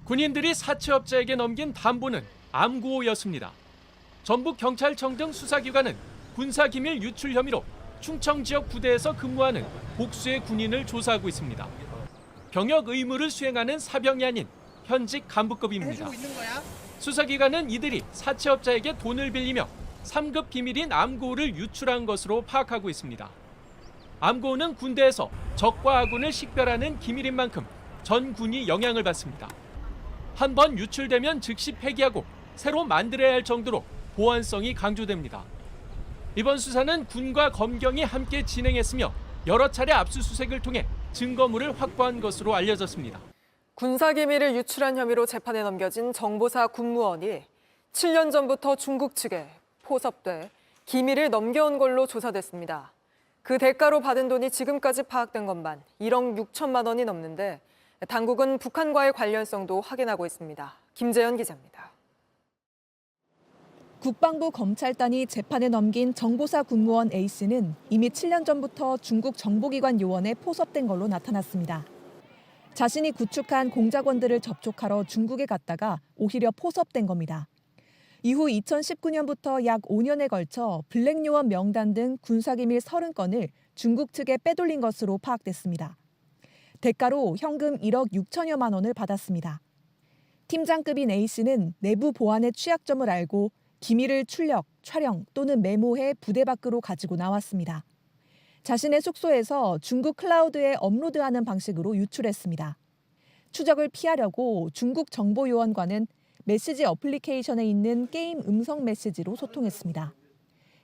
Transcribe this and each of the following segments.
군인들이 사채업자에게 넘긴 담보는 암구호였습니다. 전북경찰청 등 수사기관은 군사기밀 유출 혐의로 충청 지역 부대에서 근무하는 복수의 군인을 조사하고 있습니다. 병역 의무를 수행하는 사병이 아닌 현직 간부급입니다. 수사기관은 이들이 사채업자에게 돈을 빌리며 3급 비밀인 암구호를 유출한 것으로 파악하고 있습니다. 암구호는 군대에서 적과 아군을 식별하는 기밀인 만큼 전 군이 영향을 받습니다. 한 번 유출되면 즉시 폐기하고 새로 만들어야 할 정도로 보안성이 강조됩니다. 이번 수사는 군과 검경이 함께 진행했으며 여러 차례 압수수색을 통해 증거물을 확보한 것으로 알려졌습니다. 군사기밀을 유출한 혐의로 재판에 넘겨진 정보사 군무원이 7년 전부터 중국 측에 포섭돼 기밀을 넘겨온 걸로 조사됐습니다. 그 대가로 받은 돈이 지금까지 파악된 것만 1억 6천만 원이 넘는데 당국은 북한과의 관련성도 확인하고 있습니다. 김재현 기자입니다. 국방부 검찰단이 재판에 넘긴 정보사 군무원 A씨는 이미 7년 전부터 중국 정보기관 요원에 포섭된 걸로 나타났습니다. 자신이 구축한 공작원들을 접촉하러 중국에 갔다가 오히려 포섭된 겁니다. 이후 2019년부터 약 5년에 걸쳐 블랙요원 명단 등 군사기밀 30건을 중국 측에 빼돌린 것으로 파악됐습니다. 대가로 현금 1억 6천여만 원을 받았습니다. 팀장급인 A씨는 내부 보안의 취약점을 알고 기밀을 출력, 촬영 또는 메모해 부대 밖으로 가지고 나왔습니다. 자신의 숙소에서 중국 클라우드에 업로드하는 방식으로 유출했습니다. 추적을 피하려고 중국 정보요원과는 메시지 어플리케이션에 있는 게임 음성 메시지로 소통했습니다.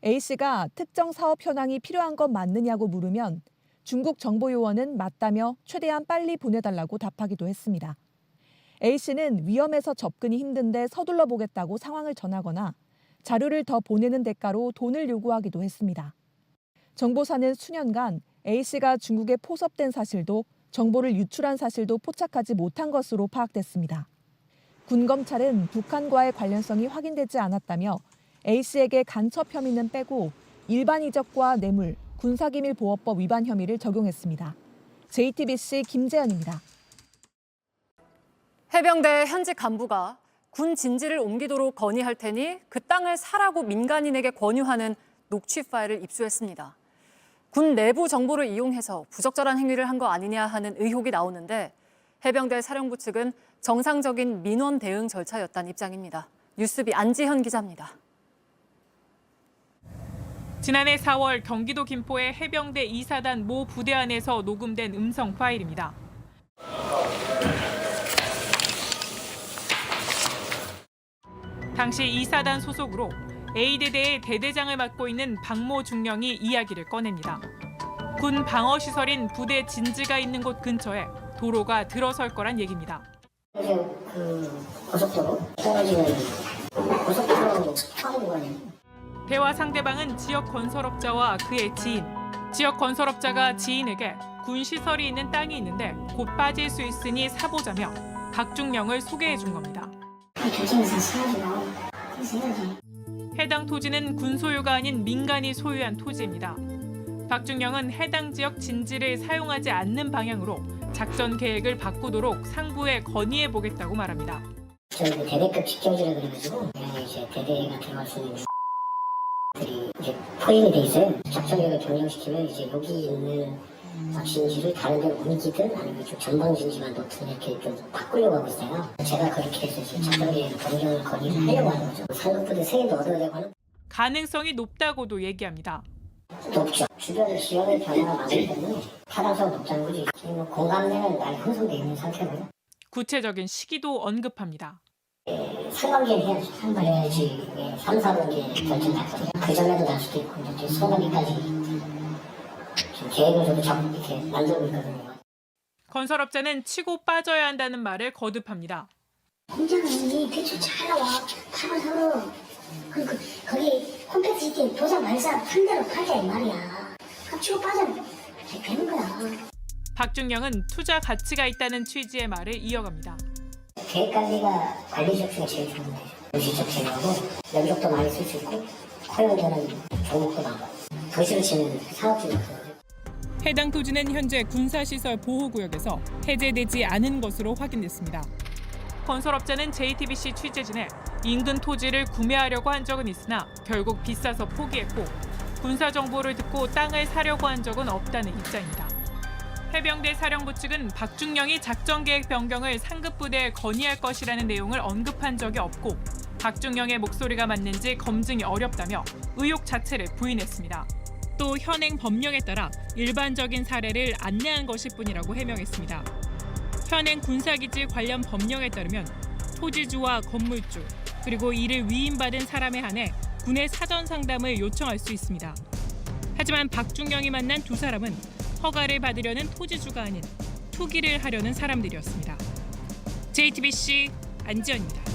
A씨가 특정 사업 현황이 필요한 것 맞느냐고 물으면 중국 정보요원은 맞다며 최대한 빨리 보내달라고 답하기도 했습니다. A씨는 위험해서 접근이 힘든데 서둘러 보겠다고 상황을 전하거나 자료를 더 보내는 대가로 돈을 요구하기도 했습니다. 정보사는 수년간 A씨가 중국에 포섭된 사실도 정보를 유출한 사실도 포착하지 못한 것으로 파악됐습니다. 군검찰은 북한과의 관련성이 확인되지 않았다며 A씨에게 간첩 혐의는 빼고 일반 이적과 뇌물, 군사기밀보호법 위반 혐의를 적용했습니다. JTBC 김재현입니다. 해병대 현직 간부가 군 진지를 옮기도록 건의할 테니 그 땅을 사라고 민간인에게 권유하는 녹취 파일을 입수했습니다. 군 내부 정보를 이용해서 부적절한 행위를 한 거 아니냐 하는 의혹이 나오는데 해병대 사령부 측은 정상적인 민원 대응 절차였다는 입장입니다. 뉴스비 안지현 기자입니다. 지난해 4월 경기도 김포의 해병대 2사단 모 부대 안에서 녹음된 음성 파일입니다. 당시 2사단 소속으로 A대대의 대대장을 맡고 있는 박모 중령이 이야기를 꺼냅니다. 군 방어시설인 부대 진지가 있는 곳 근처에 도로가 들어설 거란 얘기입니다. 고속도로 처음 구간이에요. 대화 상대방은 지역 건설업자와 그의 지인. 지역 건설업자가 지인에게 군 시설이 있는 땅이 있는데 곧 빠질 수 있으니 사보자며 박중령을 소개해 준 겁니다. 결정해서 사야죠. 그래서 해야지. 해당 토지는 군 소유가 아닌 민간이 소유한 토지입니다. 박중령은 해당 지역 진지를 사용하지 않는 방향으로 작전 계획을 바꾸도록 상부에 건의해 보겠다고 말합니다. 저희 대대급 직경지라 그래가지고 이제 대대가 들어갈 수 있는 들이 이제 포획이 돼 있어요. 작전 계획을 변경시키면 이제 여기 있는 진지를 다른 데 옮기든 아니면 좀 전방 진지만 놓든 이렇게 좀 바꾸려고 하고 있어요. 제가 그렇게 해서 이제 작전 계획 변경을 건의를 하려고 하는 거죠. 상급부대 승인도 얻어내고 하는. 가능성이 높다고도 얘기합니다. 높죠. 주변 지역의 변화가 많기 때문에 타당성은 높다는 거지. 지금 공감대는 많이 형성되어 있는 상태고요. 구체적인 시기도 언급합니다. 상반기에 해야죠. 상반기에야지 3, 4분기에 결정났거든요. 그 전에도 날 수도 있고 이제 상반기까지 지금 계획을 저도 이렇게 만들고 있거든요. 건설업자는 치고 빠져야 한다는 말을 거듭합니다. 공장은 이미 대출 잘 나와. 팔아서 거기 홈페이지 도장 발사 한 대로 팔자 이 말이야. 치고 빠져면 되는 거야. 박중령은 투자 가치가 있다는 취지의 말을 이어갑니다. 계획 관리가 관리적 중에 제일 좋은 거죠. 도시적 제거하고 면적도 많이 쓸 수 있고 허용되는 종목도 많고 도시를 치는 사업주가 있거든요. 해당 토지는 현재 군사시설 보호구역에서 해제되지 않은 것으로 확인됐습니다. 건설업자는 JTBC 취재진에 인근 토지를 구매하려고 한 적은 있으나 결국 비싸서 포기했고 군사 정보를 듣고 땅을 사려고 한 적은 없다는 입장입니다. 해병대 사령부 측은 박중영이 작전 계획 변경을 상급 부대에 건의할 것이라는 내용을 언급한 적이 없고 박중영의 목소리가 맞는지 검증이 어렵다며 의혹 자체를 부인했습니다. 또 현행 법령에 따라 일반적인 사례를 안내한 것일 뿐이라고 해명했습니다. 현행 군사기지 관련 법령에 따르면 토지주와 건물주 그리고 이를 위임받은 사람에 한해 군의 사전 상담을 요청할 수 있습니다. 하지만 박중영이 만난 두 사람은 허가를 받으려는 토지주가 아닌 투기를 하려는 사람들이었습니다. JTBC 안지연입니다.